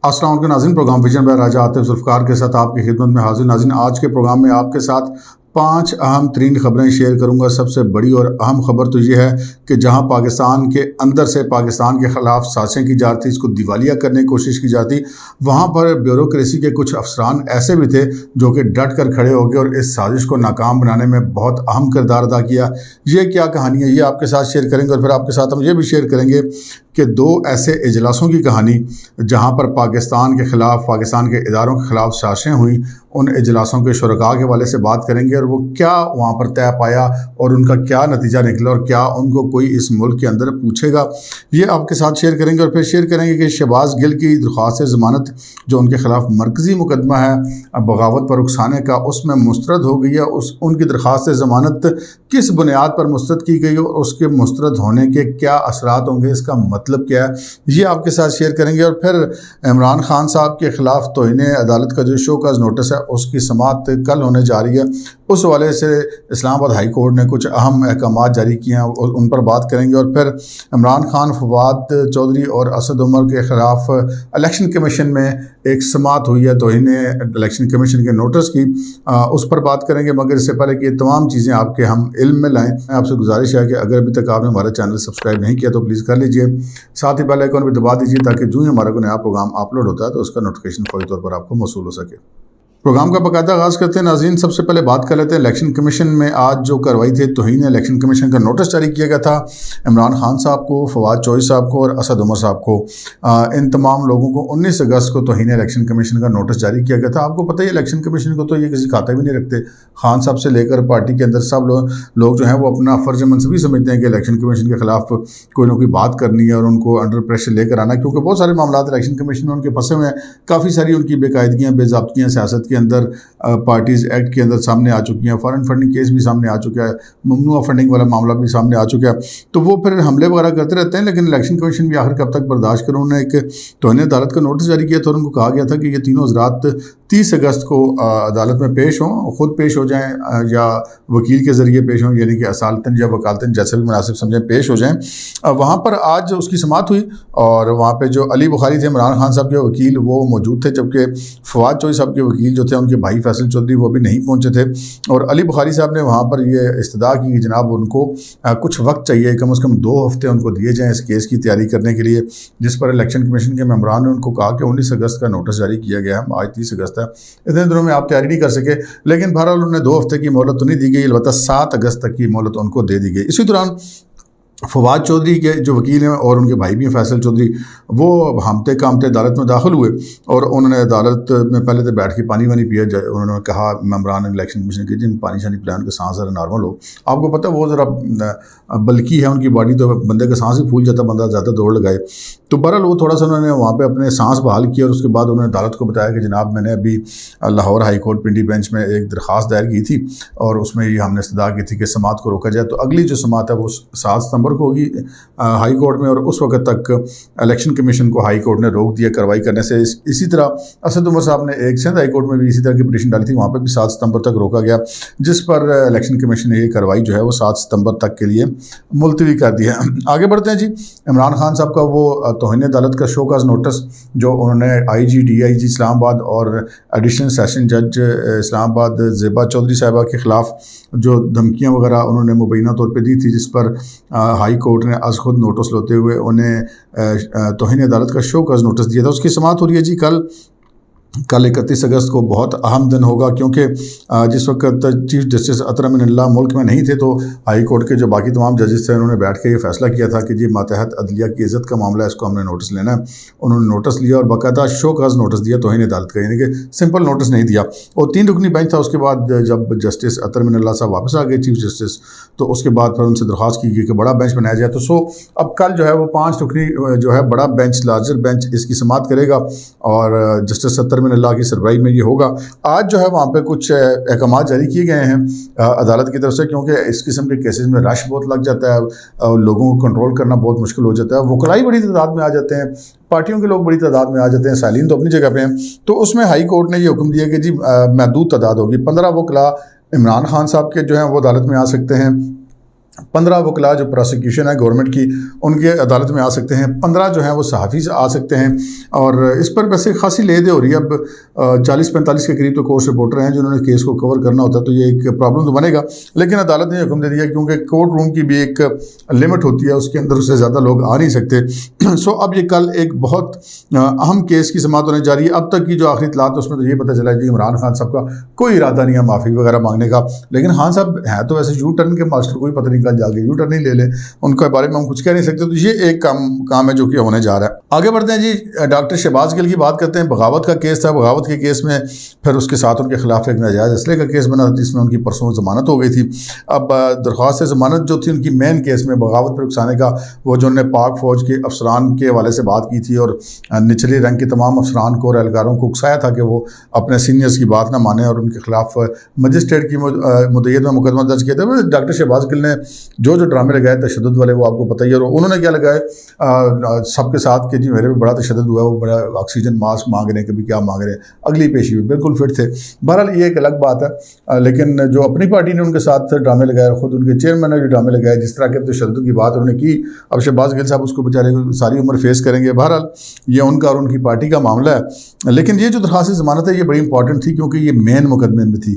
अस्सलाम वालेकुम नाज़रीन, प्रोग्राम विजन बाय राजा आतिफ ज़ुल्फ़िकार के साथ आपकी खिदमत में हाजिर। नाज़रीन, आज के प्रोग्राम में आपके साथ 5 अहम तरीन ख़बरें शेयर करूंगा। सबसे बड़ी और अहम ख़बर तो ये है कि जहां पाकिस्तान के अंदर से पाकिस्तान के ख़िलाफ़ साज़िशें की जाती, इसको दिवालिया करने की कोशिश की जाती, वहां पर ब्यूरोक्रेसी के कुछ अफसरान ऐसे भी थे जो कि डट कर खड़े हो गए और इस साजिश को नाकाम बनाने में बहुत अहम किरदार अदा किया। ये क्या कहानी है, ये आपके साथ शेयर करेंगे और फिर आपके साथ हम ये भी शेयर करेंगे कि 2 ऐसे इजलासों की कहानी जहां पर पाकिस्तान के ख़िलाफ़, पाकिस्तान के इदारों के ख़िलाफ़ साजिशें हुई, उन इजलासों के शुरका के हवाले से बात करेंगे और वो क्या वहाँ पर तय पाया और उनका क्या नतीजा निकला और क्या उनको कोई इस मुल्क के अंदर पूछेगा, ये आपके साथ शेयर करेंगे। और फिर शेयर करेंगे कि शहबाज गिल की दरख्वास्त ज़मानत जो उनके ख़िलाफ़ मरकज़ी मुकदमा है बगावत पर उकसाने का, उसमें मुस्तरद हो गई है। उनकी दरख्वास्त ज़मानत किस बुनियाद पर मुस्तरद की गई और उसके मुस्तरद होने के क्या असरात होंगे, इसका मतलब क्या है, ये आपके साथ शेयर करेंगे। और फिर इमरान खान साहब के ख़िलाफ़ तौहीन अदालत का जो शोकॉज़ नोटिस है उसकी समाअत कल होने जा रही है, उस वाले से इस्लामाबाद हाई कोर्ट ने कुछ अहम अहकामात जारी किए हैं, उन पर बात करेंगे। और फिर इमरान खान, फवाद चौधरी और असद उमर के ख़िलाफ़ इलेक्शन कमीशन में एक समाअत हुई है तौहीन इलेक्शन कमीशन के नोटिस की, उस पर बात करेंगे। मगर इससे पहले कि ये तमाम चीज़ें आपके हम इल्म में लाएँ, आपसे गुजारिश है कि अगर अभी तक आपने हमारा चैनल सब्सक्राइब नहीं किया तो प्लीज़ कर लीजिए, साथ ही बेल आइकन भी दबा दीजिए ताकि जो ही हमारा कोई नया प्रोग्राम अपलोड होता है तो उसका नोटिफिकेशन फौरी तौर पर आपको मौसूल हो सके। प्रोग्राम का बाकायदा आगाज़ करते हैं नाज़रीन। सबसे पहले बात कर लेते हैं इलेक्शन कमीशन में आज जो कार्रवाई थी, तौहीन इलेक्शन कमीशन का नोटिस जारी किया गया था इमरान खान साहब को, फवाद चौधरी साहब को और असद उमर साहब को। इन तमाम लोगों को 19 अगस्त को तौहीन इलेक्शन कमीशन का नोटिस जारी किया गया था। आपको पता है इलेक्शन कमीशन को तो ये किसी खाता भी नहीं रखते, खान साहब से लेकर पार्टी के अंदर सब लोग जो हैं वो अपना फ़र्ज मनसबी समझते हैं कि इलेक्शन कमीशन के ख़िलाफ़ कोई ना कोई बात करनी है और उनको अंडर प्रेशर लेकर आना, क्योंकि बहुत सारे मामला इलेक्शन कमीशन में उनके फंसे हुए हैं। काफ़ी सारी उनकी बेकायदगियाँ, बेज़ाब्तियाँ सियासत के अंदर पार्टीज़ एक्ट के अंदर सामने आ चुकी हैं, फॉरेन फंडिंग केस भी सामने आ चुका है, ममनुआ फंडिंग वाला मामला भी सामने आ चुका है, तो वो फिर हमले वगैरह करते रहते हैं। लेकिन इलेक्शन कमीशन भी आखिर कब तक बर्दाश्त करें, उन्होंने एक तौहीन अदालत का नोटिस जारी किया था और उनको कहा गया था कि ये तीनों हज़रात 30 अगस्त को अदालत में पेश हों, ख़ुद पेश हो जाएँ या वकील के ज़रिए पेश हों, यानी कि असालतन या वकालतन जैसे भी मुनासिब समझें पेश हो जाएँ। वहाँ पर आज उसकी समाअत हुई और वहाँ पर जो अली बुखारी थे इमरान खान साहब के वकील, वो मौजूद थे, जबकि फवाद चौधरी साहब के वकील जो थे उनके भाई फैसल चौधरी वो भी नहीं पहुंचे थे। और अली बुखारी साहब ने वहाँ पर ये इस्तदा की कि जनाब उनको कुछ वक्त चाहिए, कम से कम 2 हफ्ते उनको दिए जाएँ इस केस की तैयारी करने के लिए, जिस पर इलेक्शन कमीशन के मेंबरान ने उनको कहा कि 19 अगस्त का नोटिस जारी किया गया है, आज 30 अगस्त है, इतने दिनों में आप तैयारी नहीं कर सके। लेकिन बहरहाल उन्हें 2 हफ्ते की मोहलत तो नहीं दी गई, अलबत्ता 7 अगस्त तक की मोहलत उनको दे दी गई। इसी दौरान फवाद चौधरी के जो वकील हैं और उनके भाई भी हैं फैसल चौधरी, वो हामते कामते अदालत में दाखिल हुए और उन्होंने अदालत में पहले तो बैठ के पानी वानी पिया। उन्होंने कहा मेंबरान इलेक्शन कमीशन के, जिन पानी शानी पिलाने के सांस ज़रा नॉर्मल हो। आपको पता है वो ज़रा बल्कि है उनकी बॉडी, तो बंदे का सांस ही फूल जाता, बंदा ज़्यादा दौड़ लगाए। तो बहरहाल वो थोड़ा सा उन्होंने वहाँ पर अपने सांस बहाल किया और उसके बाद उन्होंने अदालत को बताया कि जनाब मैंने अभी लाहौर हाई कोर्ट पिंडी बेंच में एक दरख्वास्त दायर की थी और उसमें ये हमने इस्तदा की थी कि समाअत को रोका जाए। तो अगली जो समाअत है वो 7 सितंबर को होगी हाई कोर्ट में, और उस वक्त तक इलेक्शन कमीशन को हाई कोर्ट ने रोक दिया कार्रवाई करने से। इसी तरह असद उमर साहब ने एक सिंध हाई कोर्ट में भी इसी तरह की पिटीशन डाली थी, वहाँ पर भी 7 सितंबर तक रोका गया, जिस पर इलेक्शन कमीशन ने ये कार्रवाई जो है वो 7 सितंबर तक के लिए मुलतवी कर दी है। आगे बढ़ते हैं जी। इमरान खान साहब का वो तौहीन अदालत का शोकॉज़ नोटिस जो उन्होंने IG DIG इस्लामाबाद और एडिशनल सेशन जज इस्लामाबाद ज़ेबा चौधरी साहिबा के ख़िलाफ़ जो धमकियाँ वगैरह उन्होंने मुबैना तौर पे दी थी, जिस पर हाई कोर्ट ने आज खुद नोटिस लेते हुए उन्हें तौहीन अदालत का शोकॉज़ नोटिस दिया था। उसकी समाअत हो रही है जी कल 31 अगस्त को। बहुत अहम दिन होगा क्योंकि जिस वक्त चीफ जस्टिस अतर अमीनुल्लाह मुल्क में नहीं थे तो हाई कोर्ट के जो बाकी तमाम जजेस थे उन्होंने बैठ के ये फैसला किया था कि जी मातहत अदलिया की इज़्ज़त का मामला है, इसको हमने नोटिस लेना है। उन्होंने नोटिस लिया और बाकायदा शोकॉज़ नोटिस दिया तौहीन अदालत का, यानी कि सिंपल नोटिस नहीं दिया। और 3 रुकनी बेंच था। उसके बाद जब जस्टिस अतर अमीनुल्लाह साहब वापस आ गए चीफ जस्टिस, तो उसके बाद फिर उनसे दरख्वास्त की गई कि बड़ा बेंच बनाया जाए। तो अब कल जो है वो 5 रुकनी जो है बड़ा बेंच, लार्जर बेंच इसकी समाअत करेगा और जस्टिस अतर अमीनुल्लाह की सरबराही में ये होगा। आज जो है वहाँ पे कुछ अहकामात जारी किए गए हैं अदालत की तरफ से, क्योंकि इस किस्म के केसेस में रश बहुत लग जाता है, लोगों को कंट्रोल करना बहुत मुश्किल हो जाता है, वकलाई बड़ी तादाद में आ जाते हैं, पार्टियों के लोग बड़ी तादाद में आ जाते हैं, सालीन तो अपनी जगह पे हैं। तो उसमें हाई कोर्ट ने ये हुक्म दिया कि जी महदूद तादाद होगी, 15 वकला इमरान खान साहब के जो हैं वो अदालत में आ सकते हैं 15 वकला जो प्रोसिक्यूशन है गवर्नमेंट की उनके अदालत में आ सकते हैं, 15 जो हैं वो सहाफ़ी आ सकते हैं। और इस पर वैसे खासी ले दे हो रही है। अब 40-45 के करीब तो कोर्ट रिपोर्टर हैं जिन्होंने केस को कवर करना होता है, तो ये एक प्रॉब्लम तो बनेगा। लेकिन अदालत ने हुक्म दे दिया क्योंकि कोर्ट रूम की भी एक लिमिट होती है, उसके अंदर उससे ज़्यादा लोग आ नहीं सकते। सो अब ये कल एक बहुत अहम केस की समाअत होने जा रही है। अब तक की जो आखिरी इतलात उसमें तो ये पता चला है कि इमरान खान साहब का कोई इरादा नहीं है माफ़ी वगैरह मांगने का। लेकिन खान साहब हैं तो वैसे यू टर्न के मास्टर, कोई पता नहीं कल जाके यू टर्न ही ले ले, उनके बारे में हम कुछ कह नहीं सकते। तो ये एक काम है जो कि होने जा रहा है। आगे बढ़ते हैं जी, डॉक्टर शहबाज गिल की बात करते हैं। बगावत का केस था, बगावत के केस में फिर उसके साथ उनके खिलाफ एक नाजायज़ असले का केस बना जिसमें उनकी परसों ज़मानत हो गई थी। अब दरख्वास्त ज़मानत जो थी उनकी मेन केस में बगावत पर उकसाने का, वो जो उन्होंने पाक फ़ौज के अफसरान के हवाले से बात की थी और निचले रंग के तमाम अफसरान को और एहलकारों को उकसाया था कि वो अपने सीनियर्स की बात ना माने और उनके खिलाफ मजिस्ट्रेट की मुद्दत में मुकदमा दर्ज किया था। डॉक्टर शहबाज गिल ने जो ड्रामे लगाए तशद्दुद वाले, वो आपको पता ही है। और उन्होंने क्या लगाए सबके साथ कि जी मेरे पे बड़ा तशद्दुद हुआ, वो बड़ा ऑक्सीजन मास्क मांग रहे हैं, कभी क्या मांग रहे हैं, अगली पेशी में बिल्कुल फिट थे। बहरहाल ये एक अलग बात है। लेकिन जो अपनी पार्टी ने उनके साथ ड्रामे लगाए, खुद उनके चेयरमैन ने जो ड्रामे लगाए, जिस तरह के तशद्दुद की बात उन्होंने की, अब शहबाज गिल साहब उसको बेचारे सारी उम्र फेस करेंगे। बहरहाल ये उनका और उनकी पार्टी का मामला है। लेकिन ये जो दरख्वास्त ज़मानत है ये बड़ी इंपॉर्टेंट थी क्योंकि ये मेन मुकदमे में थी।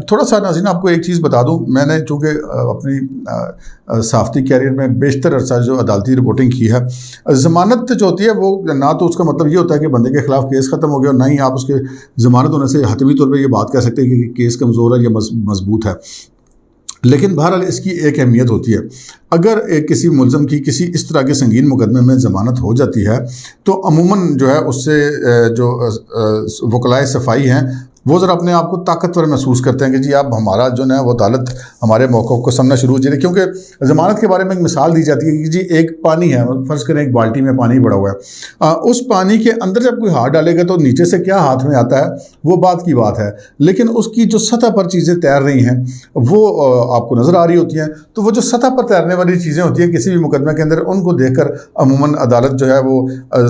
थोड़ा सा नाज़रीन आपको एक चीज़ बता दूँ, मैंने चूँकि अपनी सहाफ़ती कैरियर में बेशतर अरसा जो अदालती रिपोर्टिंग की है, ज़मानत जो होती है वो ना तो उसका मतलब ये होता है कि बंदे के खिलाफ केस ख़त्म हो गया, और ना ही आप उसके ज़मानत होने से हतमी तौर पर ये बात कह सकते हैं कि केस कमज़ोर है या मजबूत है। लेकिन बहरहाल इसकी एक अहमियत होती है। अगर एक किसी मुलज़म की किसी इस तरह के संगीन मुकदमे में ज़मानत हो जाती है तो अमूमन जो है उससे जो वकलाए सफाई हैं वो ज़रा अपने आप को ताकतवर महसूस करते हैं कि जी अब हमारा जो है वो अदालत हमारे मौक़िफ़ को समझना शुरू हो जाए। क्योंकि ज़मानत के बारे में एक मिसाल दी जाती है कि जी एक पानी है, फ़र्ज़ करें एक बाल्टी में पानी भरा हुआ है, उस पानी के अंदर जब कोई हाथ डालेगा तो नीचे से क्या हाथ में आता है वो बात की बात है, लेकिन उसकी जो सतह पर चीज़ें तैर रही हैं वो आपको नज़र आ रही होती हैं। तो वो जो सतह पर तैरने वाली चीज़ें होती हैं किसी भी मुकदमे के अंदर, उनको देख कर अमूमन अदालत जो है वो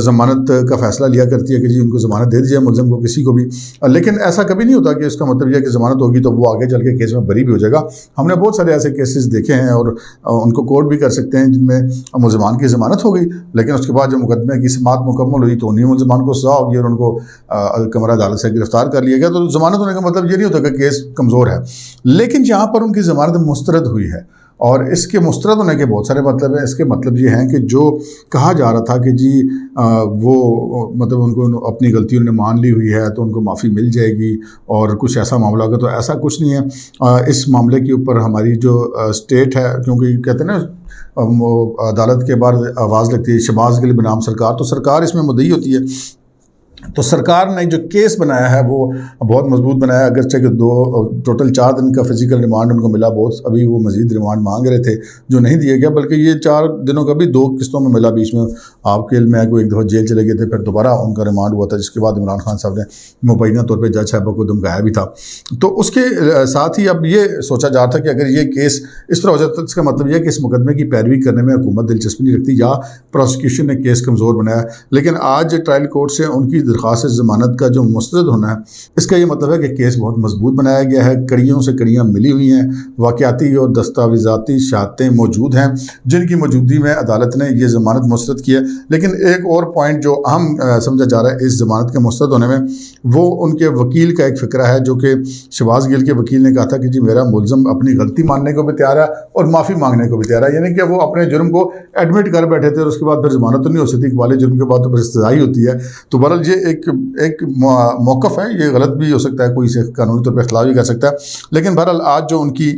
ज़मानत का फ़ैसला लिया करती है कि जी उनको ज़मानत दे दीजिए मुलज़म को, किसी को भी। लेकिन ऐसा कभी नहीं होता कि इसका मतलब यह है कि ज़मानत होगी तो वो आगे चल के केस में बरी भी हो जाएगा। हमने बहुत सारे ऐसे केसेस देखे हैं और उनको कोर्ट भी कर सकते हैं जिनमें मुलज़मान की ज़मानत हो गई, लेकिन उसके बाद जब मुकदमे की समाअत मुकम्मल हुई तो उन्हीं मुलज़मान को सज़ा होगी और उनको कमरा अदालत से गिरफ्तार कर लिया गया। तो ज़मानत होने का मतलब ये नहीं होता कि केस कमज़ोर है। लेकिन जहाँ पर उनकी ज़मानत मुस्तरद हुई है, और इसके मुस्तरद होने के बहुत सारे मतलब हैं। इसके मतलब ये हैं कि जो कहा जा रहा था कि जी वो मतलब उनको अपनी गलती उन्होंने मान ली हुई है तो उनको माफ़ी मिल जाएगी और कुछ ऐसा मामला होगा, तो ऐसा कुछ नहीं है। इस मामले के ऊपर हमारी जो स्टेट है, क्योंकि कहते हैं ना अदालत के बाद आवाज़ लगती है शहबाज गिल बनाम सरकार, तो सरकार इसमें मुद्दई होती है। तो सरकार ने जो केस बनाया है वो बहुत मजबूत बनाया है। अगरचे कि टोटल 4 दिन का फिजिकल रिमांड उनको मिला, बहुत अभी वो मज़ीद रिमांड मांग रहे थे जो नहीं दिया गया, बल्कि ये 4 दिनों का भी 2 किस्तों में मिला। बीच में आपके इल्म में कोई एक दफ़ा जेल चले गए थे, फिर दोबारा उनका रिमांड हुआ था, जिसके बाद इमरान खान साहब ने मुबैना तौर पर जज साहब को धमकाया भी था। तो उसके साथ ही अब ये सोचा जा रहा था कि अगर ये केस इस तरह हो जाता तो इसका मतलब यह है कि इस मुकदमे की पैरवी करने में हुकूमत दिलचस्पी नहीं रखती या प्रोसिक्यूशन ने केस कमज़ोर बनाया। लेकिन आज ट्रायल कोर्ट से उनकी दरख्वास्त ज़मानत का जो मुस्तरद होना है, इसका ये मतलब है कि केस बहुत मजबूत बनाया गया है, कड़ियों से कड़ियाँ मिली हुई हैं, वाक़याती और दस्तावेज़ाती शहादतें मौजूद हैं जिनकी मौजूदगी में अदालत ने ये ज़मानत मुस्तरद की है। लेकिन एक और पॉइंट जो अहम समझा जा रहा है इस ज़मानत के मुस्तरद होने में, वो उनके वकील का एक फ़िक्रा है, जो कि शहबाज गिल के वकील ने कहा था कि जी मेरा मुलज़म अपनी गलती मानने को भी तैयार है और माफ़ी मांगने को भी तैयार है। यानी कि वो अपने जुर्म को एडमिट कर बैठे थे और उसके बाद फिर ज़मानत तो नहीं हो सकती, वाले जुर्म के बाद तो फिर सज़ा ही होती है। तो बहरहाल ये एक मौक़िफ़ है, ये गलत भी हो सकता है, कोई इसे कानूनी तौर पर खिलाफ भी कर सकता है। लेकिन बहरहाल आज जो उनकी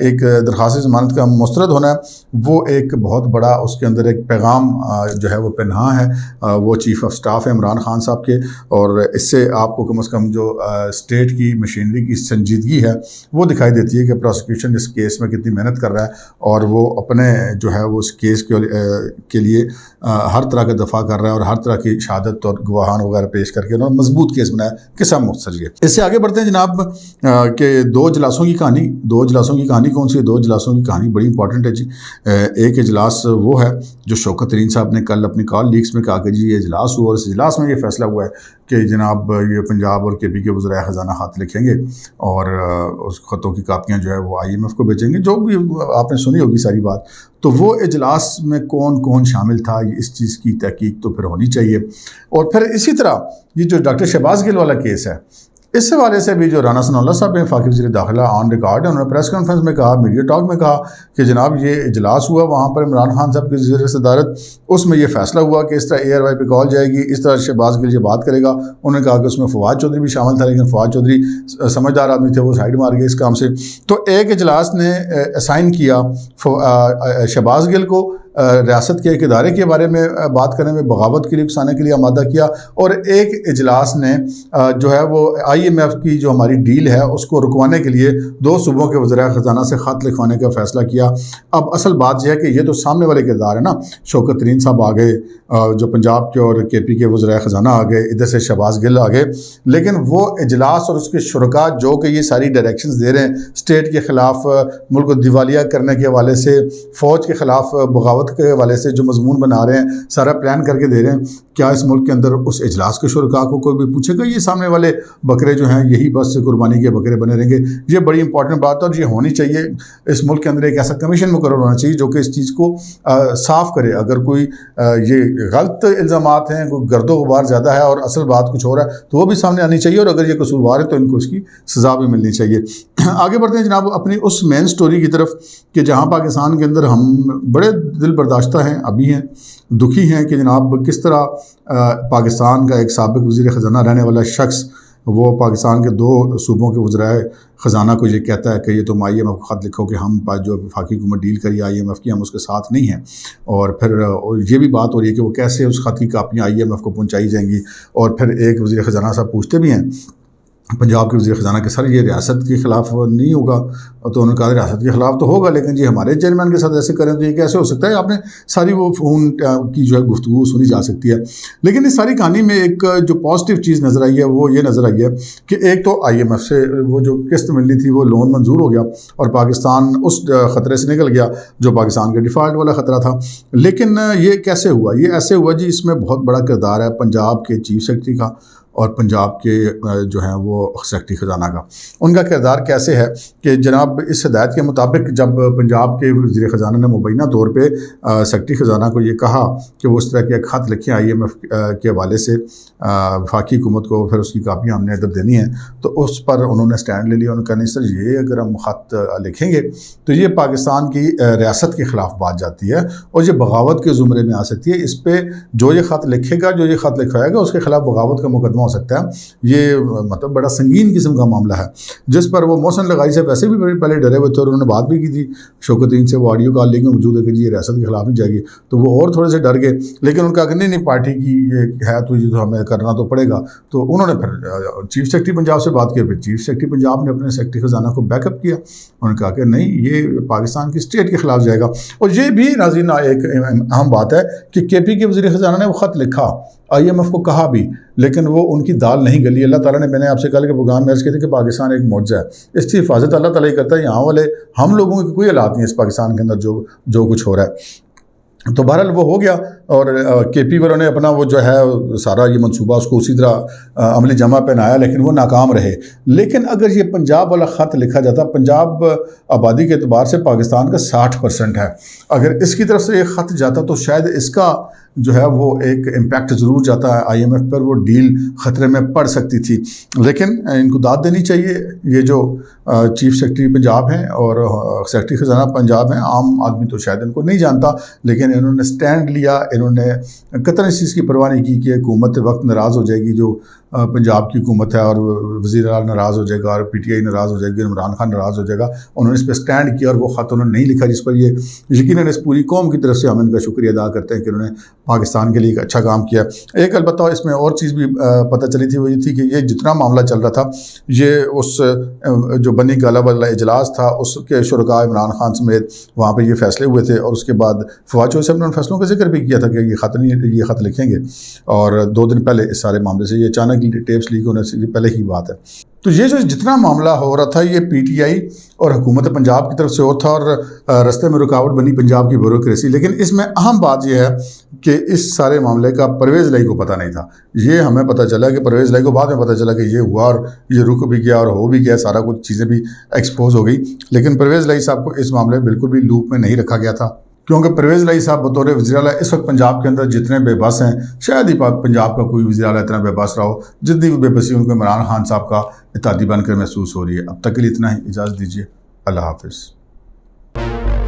एक दरख्वास्त ज़मानत का मुस्तरद होना है वो एक बहुत बड़ा, उसके अंदर एक पैगाम जो है वो पन्हा है, वो चीफ़ ऑफ स्टाफ है इमरान खान साहब के। और इससे आपको कम से कम जो स्टेट की मशीनरी की संजीदगी है वो दिखाई देती है कि प्रोसिक्यूशन इस केस में कितनी मेहनत कर रहा है और वो अपने जो है वो उस केस के लिए हर तरह का दफ़ा कर रहा है और हर तरह की शहादत और गवाह बयान वगैरह पेश करके उन्होंने मजबूत केस बनाया किस्सा मुख्तसर ये। इससे आगे बढ़ते हैं जनाब कि दो इजलासों की कहानी कौन सी है? दो इजलासों की कहानी बड़ी इंपॉर्टेंट है जी। एक इजलास वो है जो शौकत तरीन साहब ने कल अपनी कॉल लीक्स में कहा कि जी ये इजलास हुआ और इस इजलास में ये फैसला हुआ है कि जनाब ये पंजाब और KP के वज़राए ख़जाना ख़त लिखेंगे और उस ख़तों की कापियाँ जो है वो IMF को भेजेंगे। जो भी आपने सुनी होगी सारी बात। तो वो इजलास में कौन कौन शामिल था, इस चीज़ की तहकीक तो फिर होनी चाहिए। और फिर इसी तरह ये जो डॉक्टर शहबाज गिल वाला केस है, इस हवाले से भी जो राना सनाउल्लाह साहब ने वफाकी वज़ीर दाखिला ऑन रिकॉर्ड है, उन्होंने प्रेस कॉन्फ्रेंस में कहा, मीडिया टॉक में कहा कि जनाब ये इजलास हुआ वहाँ पर इमरान खान साहब की ज़ेर सदारत, उसमें ये फैसला हुआ कि इस तरह ARY पे कॉल जाएगी, इस तरह शहबाज गिल ये बात करेगा। उन्होंने कहा कि उसमें फवाद चौधरी भी शामिल था, लेकिन फवाद चौधरी समझदार आदमी थे, वो साइड मार गए इस काम से। तो एक इजलास ने असाइन किया शहबाज गिल को रियासत के एक इदारे के बारे में बात करने में बगावत के लिए उकसाने के लिए आमादा किया, और एक इजलास ने जो है वो IMF की जो हमारी डील है उसको रुकवाने के लिए दो सूबों के वज़राए ख़जाना से ख़त लिखवाने का फ़ैसला किया। अब असल बात यह है कि ये तो सामने वाले किरदार है ना, शौकत तरीन साहब आ गए जो पंजाब के और KP के वज़राए ख़जाना आ गए, इधर से शहबाज गिल आ गए, लेकिन वो इजलास और उसके शुरका जो कि ये सारी डायरेक्शंस दे रहे हैं स्टेट के ख़िलाफ़, मुल्क को दिवालिया करने के हवाले से, फ़ौज के ख़िलाफ़ बगावत के हवाले से जो मजमून बना रहे हैं, सारा प्लान करके दे रहे हैं, क्या इस मुल्क के अंदर उस इजलास के शुरका को कोई भी पूछेगा? ये सामने वाले बकरे जो हैं यही बस कुर्बानी के बकरे बने रहेंगे। ये बड़ी इंपॉर्टेंट बात है और ये होनी चाहिए। इस मुल्क के अंदर एक ऐसा कमीशन मुकर्रर होना चाहिए जो कि इस चीज़ को साफ़ करे। अगर कोई ये गलत इल्ज़ामात हैं, कोई गर्दो गुबार ज़्यादा है और असल बात कुछ हो रहा है, तो वो भी सामने आनी चाहिए, और अगर ये कसूरवार है तो इनको इसकी सज़ा भी मिलनी चाहिए। आगे बढ़ते हैं जनाब अपनी उस मेन स्टोरी की तरफ कि जहाँ पाकिस्तान के अंदर हम बड़े दिल बर्दाश्ता हैं, अभी हैं, दुखी हैं कि जनाब किस तरह पाकिस्तान का एक साबिक़ वज़ीर ख़जाना रहने वाला शख्स वो पाकिस्तान के दो सूबों के वज़राए ख़जाना को ये कहता है कि ये तुम IMF को ख़त लिखो कि हम जो वफाकी हुकूमत डील करी IMF की, हम उसके साथ नहीं हैं। और फिर ये भी बात हो रही है कि वो कैसे उस ख़त की कापियाँ IMF को पहुँचाई जाएंगी। और फिर एक वज़ीर ख़जाना साहब पूछते भी हैं पंजाब के वज़ीर ख़जाना के, सर ये रियासत के ख़िलाफ़ नहीं होगा? तो उन्होंने कहा रियासत के ख़िलाफ़ तो होगा, लेकिन जी हमारे चेयरमैन के साथ ऐसे करें तो ये कैसे हो सकता है? आपने सारी वो फ़ोन की जो है गुफ्तगू सुनी जा सकती है। लेकिन इस सारी कहानी में एक जो पॉजिटिव चीज़ नज़र आई है वो ये नज़र आई है कि एक तो IMF से वो जो किस्त मिलनी थी वो लोन मंजूर हो गया और पाकिस्तान उस ख़तरे से निकल गया जो पाकिस्तान के डिफ़ॉल्ट वाला ख़तरा था। लेकिन ये कैसे हुआ? ये ऐसे हुआ जी, इसमें बहुत बड़ा किरदार है पंजाब के चीफ सेक्रेटरी का और पंजाब के जो हैं वो सेक्रेटरी ख़जाना का। उनका किरदार कैसे है कि जनाब इस हिदायत के मुताबिक जब पंजाब के वज़ीर ख़जाना ने मुबैना तौर पे सेक्रेटरी ख़जाना को ये कहा कि वो उस तरह के ख़त लिखें IMF के हवाले से वफाकी हुकूमत को, फिर उसकी कापियाँ हमने अदब देनी है, तो उस पर उन्होंने स्टैंड ले लिया। उन्होंने कहा नहीं सर, ये अगर हम ख़त लिखेंगे तो ये पाकिस्तान की रियासत के ख़िलाफ़ बात जाती है और ये बगावत के ज़ुमरे में आ सकती है। इस पर जो ये ख़त लिखेगा, जो ये ख़त लिखवाएगा, उसके ख़िलाफ़ बगावत का मुकदमा हो सकता है। ये मतलब बड़ा संगीन किस्म का मामला है, जिस पर वो मोहसिन लगाई से वैसे भी पहले डरे हुए थे और उन्होंने बात भी की थी शौकत तरीन से, वो ऑडियो कॉल लिंक में मौजूद है कि जी ये रियासत के खिलाफ नहीं जाएगी, तो वो और थोड़े से डर गए। लेकिन उनका कि नहीं पार्टी की ये है तो ये तो हमें करना तो पड़ेगा। तो उन्होंने फिर चीफ सेक्रेटरी पंजाब से बात की, फिर चीफ सेक्रेटरी पंजाब ने अपने सेक्रेटरी ख़जाना को बैकअप किया। उन्होंने कहा कि नहीं, ये पाकिस्तान की स्टेट के खिलाफ जाएगा। और ये भी नाज़रीन एक अहम बात है कि KP के वज़ीर ख़जाना ने वो ख़त लिखा, IMF को कहा भी, लेकिन वो उनकी दाल नहीं गली। अल्लाह ताला ने, मैंने आपसे कल के प्रोग्राम में अर्ज़ किया था कि पाकिस्तान एक मौजज़ा है, इसकी हिफाजत अल्लाह ताला ही करता है। यहाँ वाले हम लोगों की कोई औलाद नहीं है इस पाकिस्तान के अंदर जो कुछ हो रहा है। तो बहरहाल वो हो गया और KP वालों ने अपना वो जो है सारा ये मंसूबा उसको उसी तरह अमली जमा पहनाया, लेकिन वो नाकाम रहे। लेकिन अगर ये पंजाब वाला ख़त लिखा जाता, पंजाब आबादी के अतबार से पाकिस्तान का 60% है, अगर इसकी तरफ से ये ख़त जाता तो शायद इसका जो है वो एक इम्पैक्ट ज़रूर जाता है IMF पर, वो डील ख़तरे में पड़ सकती थी। लेकिन इनको दाद देनी चाहिए, ये जो चीफ सेक्रेटरी पंजाब हैं और सेक्रेटरी ख़जाना पंजाब हैं, आम आदमी तो शायद इनको नहीं जानता, लेकिन इन्होंने स्टैंड लिया, इन्होंने कतई इस चीज़ की परवाह नहीं की कि हुकूमत वक्त नाराज़ हो जाएगी, जो पंजाब की हुकूमत है और वज़ीर आला नाराज़ हो जाएगा और PTI नाराज़ हो जाएगी, इमरान खान नाराज़ हो जाएगा। उन्होंने इस पर स्टैंड किया और वो ख़त उन्होंने नहीं लिखा, जिस पर ये यकीनन इस पूरी कौम की तरफ से हम इनका शुक्रिया अदा करते हैं कि उन्होंने पाकिस्तान के लिए एक अच्छा काम किया। एक अलबत्ता इसमें और चीज़ भी पता चली थी, वो ये थी कि ये जितना मामला चल रहा था, ये उस जो बनी गाला वाला इजलास था उसके शुरका इमरान खान समेत वहाँ पर ये फैसले हुए थे। और उसके बाद फवाद चौधरी साहब ने उन फैसलों का जिक्र भी किया था कि ये ख़त लिखेंगे। और 2 दिन पहले इस सारे मामले से, ये अचानक टेप्स लीक होने से पहले ही बात है। तो ये जो जितना मामला हो रहा था, ये PTI और हुकूमत पंजाब की तरफ से हो था और रास्ते में रुकावट बनी पंजाब की ब्यूरोक्रेसी। लेकिन इसमें अहम बात यह है कि इस सारे मामले का परवेज़ लाई को पता नहीं था। ये हमें पता चला कि परवेज़ लाई को बाद में पता चला कि ये हुआ और ये रुक भी गया और हो भी गया, सारा कुछ चीज़ें भी एक्सपोज हो गई। लेकिन परवेज़ लाई साहब को इस मामले में बिल्कुल भी लूप में नहीं रखा गया था, क्योंकि परवेज़ लाई साहब बतौर वज़ीर आला इस वक्त पंजाब के अंदर जितने बेबस हैं, शायद ही पंजाब का कोई वज़ीर आला इतना बेबस रहा हो जितनी बेबसी उनको इमरान खान साहब का इत्तेहादी बनकर महसूस हो रही है। अब तक के लिए इतना ही, इजाज़त दीजिए, अल्लाह हाफ़िज़।